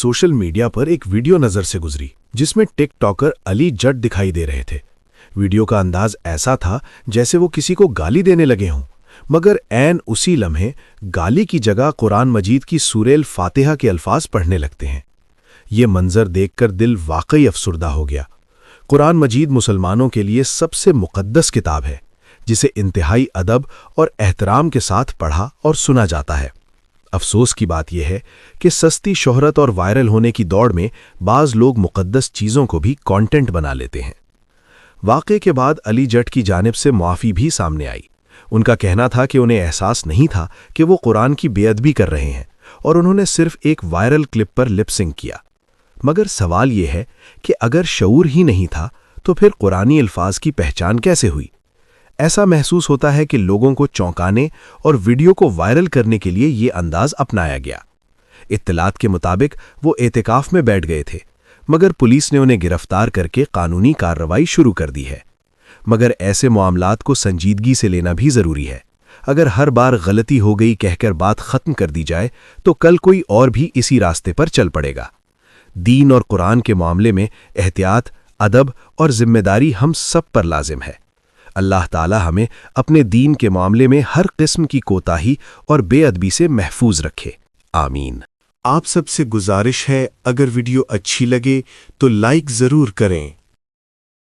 Social media पर एक video नज़र से गुजरी जिसमें टिक टॉकर अली जट दिखाई दे रहे थे। वीडियो का अंदाज ऐसा था जैसे वो किसी को गाली देने लगे हों, मगर ऐन उसी लम्हे गाली की जगह कुरान मजीद की सूरह फातिहा के अल्फाज पढ़ने लगते हैं। ये मंजर देखकर दिल वाकई अफसुर्दा हो गया। कुरान मजीद मुसलमानों के लिए सबसे मुक़द्दस किताब है, जिसे इंतहाई अदब और एहतराम के साथ पढ़ा और सुना जाता है। अफसोस की बात यह है कि सस्ती शोहरत और वायरल होने की दौड़ में बाज़ लोग मुक़द्दस चीज़ों को भी कंटेंट बना लेते हैं। वाक़े के बाद अली जट की जानिब से मुआफ़ी भी सामने आई। उनका कहना था कि उन्हें एहसास नहीं था कि वो कुरान की बेअदबी कर रहे हैं और उन्होंने सिर्फ एक वायरल क्लिप पर लिप सिंक किया। मगर सवाल यह है कि अगर शऊर ही नहीं था तो फिर कुरानी अल्फाज की पहचान कैसे हुई? ऐसा महसूस होता है कि लोगों को चौंकाने और वीडियो को वायरल करने के लिए ये अंदाज अपनाया गया। इत्तलात के मुताबिक वो एतिकाफ में बैठ गए थे, मगर पुलिस ने उन्हें गिरफ्तार करके कानूनी कार्रवाई शुरू कर दी है। मगर ऐसे मामलात को संजीदगी से लेना भी ज़रूरी है। अगर हर बार गलती हो गई कहकर बात ख़त्म कर दी जाए तो कल कोई और भी इसी रास्ते पर चल पड़ेगा। दीन और कुरान के मामले में एहतियात, अदब और जिम्मेदारी हम सब पर लाजिम है। अल्लाह ताला हमें अपने दीन के मामले में हर किस्म की कोताही और बेअदबी से महफूज रखे। आमीन। आप सबसे गुजारिश है, अगर वीडियो अच्छी लगे तो लाइक ज़रूर करें।